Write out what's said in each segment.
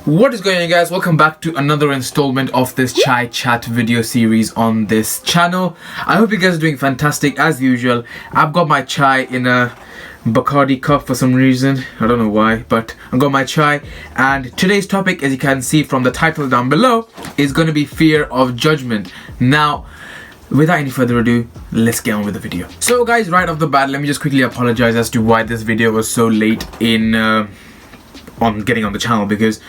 What is going on, guys? Welcome back to another installment of this chai chat video series on this channel. I hope you guys are doing fantastic as usual. I've got my chai in a Bacardi cup for some reason. I don't know why, but I've got my chai, and today's topic, as you can see from the title down below, is going to be fear of judgment. Now, without any further ado, let's get on with the video. So guys, right off the bat, let me just quickly apologize as to why this video was so late in on getting on the channel, because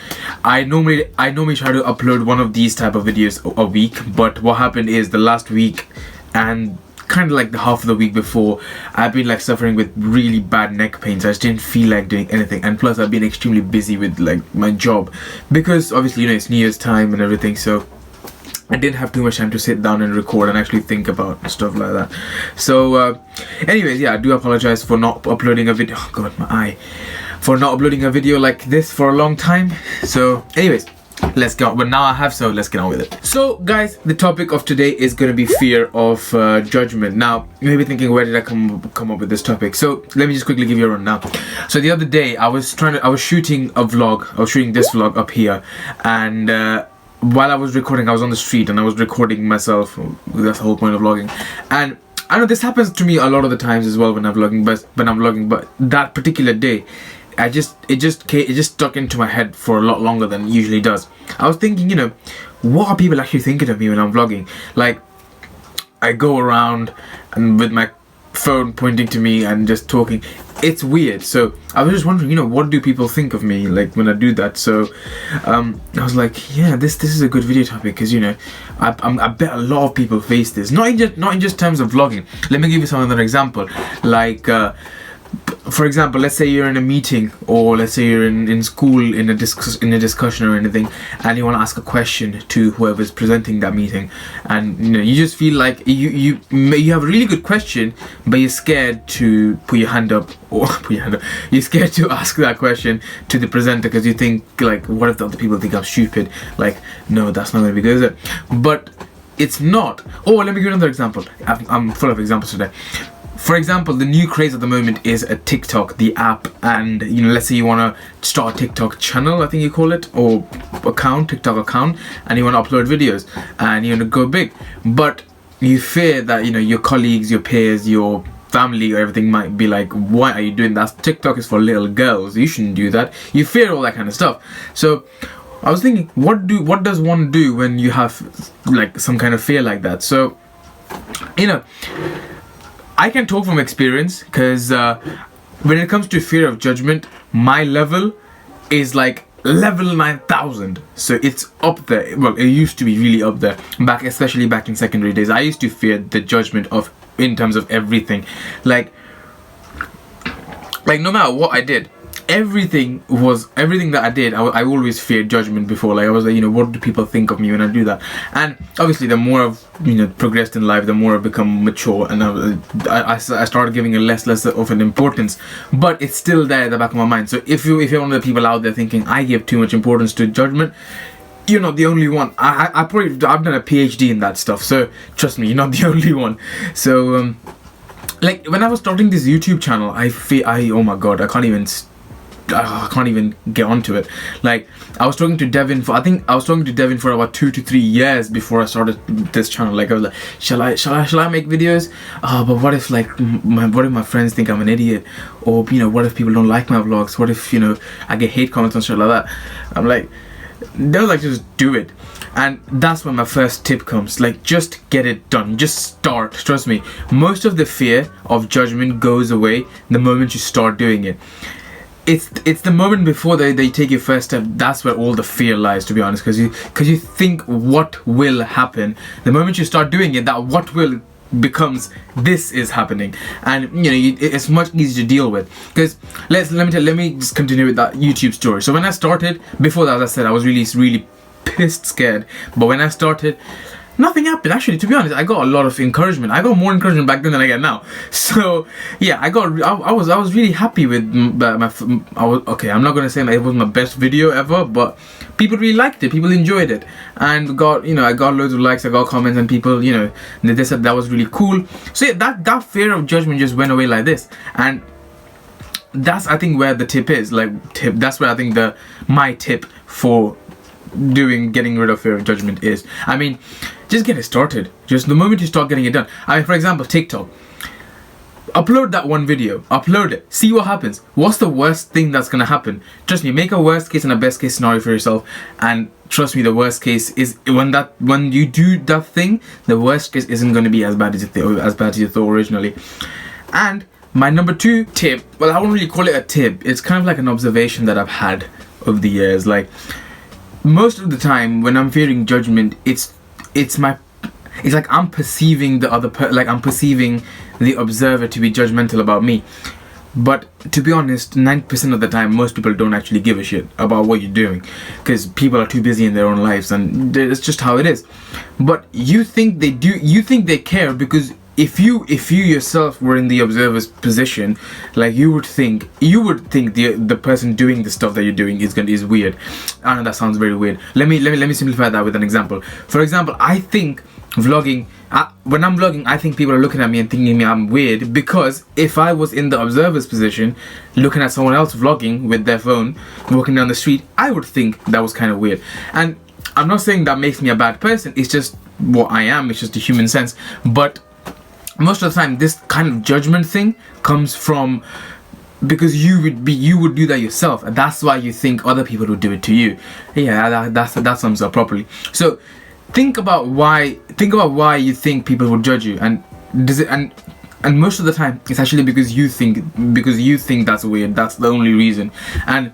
I normally try to upload one of these type of videos a week, but what happened is the last week and kind of like the half of the week before, I've been like suffering with really bad neck pains. I just didn't feel like doing anything, and plus I've been extremely busy with like my job, because obviously, you know, it's New Year's time and everything, so I didn't have too much time to sit down and record and actually think about stuff like that. So anyways, yeah, I do apologize for not uploading a video. Oh god, my eye. For not uploading a video like this for a long time. So anyways, let's go. But now I have, so let's get on with it. So guys, the topic of today is going to be fear of judgment. Now you may be thinking, where did I come up with this topic? So let me just quickly give you a rundown. So the other day I was shooting a vlog. I was shooting this vlog up here, and while I was recording, I was on the street and I was recording myself. That's the whole point of vlogging. And I know this happens to me a lot of the times as well when I'm vlogging, but that particular day, it just stuck into my head for a lot longer than it usually does. I was thinking, you know, what are people actually thinking of me when I'm vlogging? Like, I go around and with my phone pointing to me and just talking. It's weird. So I was just wondering, you know, what do people think of me like when I do that? So I was like, yeah, this is a good video topic, because, you know, I bet a lot of people face this, not in just terms of vlogging. Let me give you another example. Like for example, let's say you're in a meeting, or let's say you're in school in a discussion or anything, and you want to ask a question to whoever's presenting that meeting, and you know, you just feel like you have a really good question, but you're scared to put your hand up, you're scared to ask that question to the presenter, because you think, like, what if the other people think I'm stupid? Like, no, that's not going to be good, is it? But it's not. Oh, let me give you another example. I'm full of examples today. For example, the new craze at the moment is a TikTok, the app, and you know, let's say you want to start a TikTok channel, I think you call it, or TikTok account, and you want to upload videos and you want to go big, but you fear that, you know, your colleagues, your peers, your family, or everything might be like, why are you doing that? TikTok is for little girls, you shouldn't do that. You fear all that kind of stuff. So I was thinking, what does one do when you have like some kind of fear like that? So, you know, I can talk from experience, because when it comes to fear of judgment, my level is like level 9,000. So it's up there. Well, it used to be really up there, especially back in secondary days. I used to fear the judgment in terms of everything. Like no matter what I did, everything that I did, I always feared judgment before. Like, I was like, you know, what do people think of me when I do that? And obviously, the more I've, you know, progressed in life, the more I've become mature, and I started giving it less of an importance. But it's still there at the back of my mind. So if you're one of the people out there thinking I give too much importance to judgment, you're not the only one. I've done a PhD in that stuff, so trust me, you're not the only one. So like, when I was starting this YouTube channel, oh my god, I can't even get onto it. Like, I was talking to Devin for about 2 to 3 years before I started this channel. Like, I was like, shall I make videos? But what if my friends think I'm an idiot? Or, you know, what if people don't like my vlogs? What if, you know, I get hate comments and shit like that? I'm like, they were like, just do it. And that's when my first tip comes. Like, just get it done. Just start. Trust me. Most of the fear of judgment goes away the moment you start doing it. It's the moment before they take your first step. That's where all the fear lies, to be honest, because you think what will happen. The moment you start doing it, that what will becomes this is happening, and you know, it's much easier to deal with. Because let me just continue with that YouTube story. So when I started, before that, as I said, I was really pissed scared, but when I started, nothing happened. Actually, to be honest, I got a lot of encouragement. I got more encouragement back then than I get now. So yeah, I was really happy with I'm not gonna say that it was my best video ever, but people really liked it. People enjoyed it, and I got loads of likes. I got comments, and people, you know, they said that was really cool. So yeah, that fear of judgment just went away like this. And that's I think where the tip is. That's where I think my tip for getting rid of fear of judgment is. I mean, just get it started. Just the moment you start getting it done. I mean, for example, TikTok. Upload that one video. Upload it. See what happens. What's the worst thing that's gonna happen? Trust me. Make a worst case and a best case scenario for yourself. And trust me, the worst case is when you do that thing, the worst case isn't gonna be as bad as you thought originally. And my number 2 tip. Well, I won't really call it a tip. It's kind of like an observation that I've had over the years. Like most of the time when I'm fearing judgment, it's like I'm perceiving I'm perceiving the observer to be judgmental about me. But to be honest, 90% of the time, most people don't actually give a shit about what you're doing, because people are too busy in their own lives, and it's just how it is. But you think they do? You think they care because if you yourself were in the observer's position, like you would think the person doing the stuff that you're doing is weird. I know that sounds very weird. Let me simplify that with an example. For example, I think vlogging, when I'm vlogging, I think people are looking at me and thinking I'm weird, because if I was in the observer's position looking at someone else vlogging with their phone walking down the street, I would think that was kind of weird. And I'm not saying that makes me a bad person, it's just what I am, it's just a human sense. But most of the time this kind of judgment thing comes from because you would do that yourself, and that's why you think other people would do it to you. Yeah, that sums up properly. So think about why you think people would judge you, and most of the time it's actually because you think that's weird. That's the only reason. And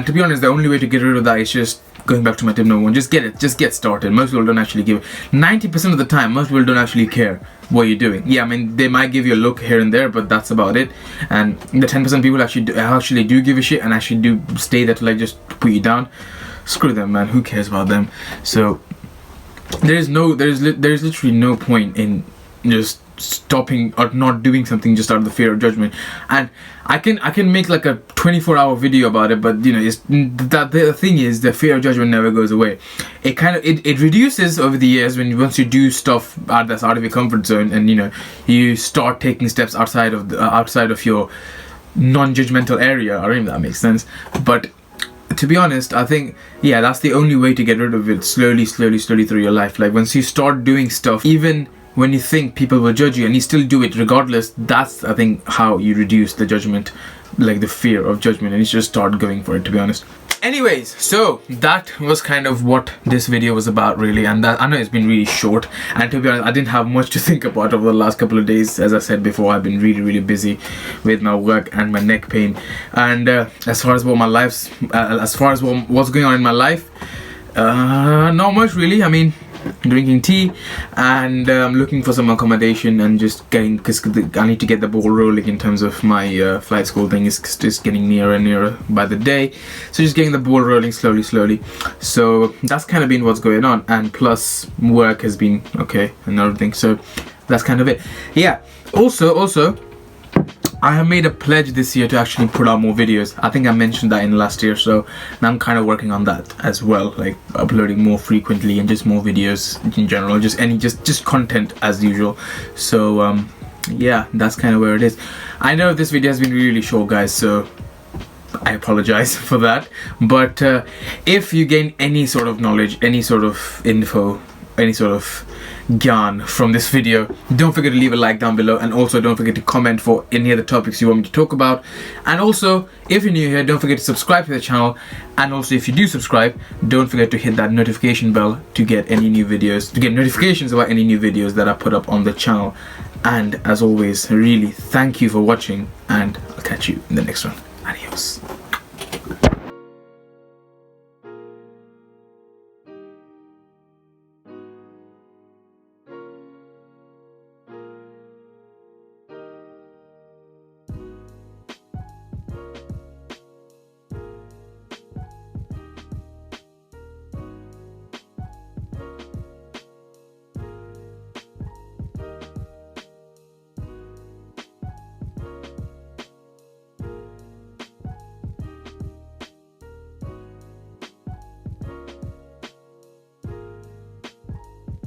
to be honest, the only way to get rid of that is just going back to my tip number 1. Just get started. Most people don't actually give 90% of the time, most people don't actually care what you're doing. Yeah, I mean, they might give you a look here and there, but that's about it. And the 10% people actually do give a shit and actually do stay there to like just put you down. Screw them, man. Who cares about them? So there's literally no point in just stopping or not doing something just out of the fear of judgment. And I can make like a 24-hour video about it, but you know, the thing is, the fear of judgment never goes away. It reduces over the years once you do stuff that's out of your comfort zone, and you know, you start taking steps outside of your non-judgmental area. I don't know if that makes sense, but to be honest, I think, yeah, that's the only way to get rid of it, slowly through your life. Like once you start doing stuff, even when you think people will judge you and you still do it regardless, that's, I think, how you reduce the judgment, like the fear of judgment, and you just start going for it, to be honest. Anyways, so that was kind of what this video was about, really. And that, I know it's been really short, and to be honest, I didn't have much to think about over the last couple of days. As I said before, I've been really busy with my work and my neck pain. And as far as what's going on in my life, not much really. I mean, drinking tea and looking for some accommodation and just because I need to get the ball rolling in terms of my flight school thing. Is just getting nearer and nearer by the day, so just getting the ball rolling slowly. So that's kind of been what's going on, and plus work has been okay and everything, so that's kind of it. Yeah, also I have made a pledge this year to actually put out more videos. I think I mentioned that in last year, so now I'm kind of working on that as well, like uploading more frequently and just more videos in general, just content as usual. So yeah, that's kind of where it is. I know this video has been really short, guys, so I apologize for that. But if you gain any sort of knowledge, any sort of info, any sort of gyan from this video, don't forget to leave a like down below, and also don't forget to comment for any other topics you want me to talk about. And also, if you're new here, don't forget to subscribe to the channel, and also if you do subscribe, don't forget to hit that notification bell to get any new videos, to get notifications about any new videos that I put up on the channel. And as always, really thank you for watching, and I'll catch you in the next one. Adios.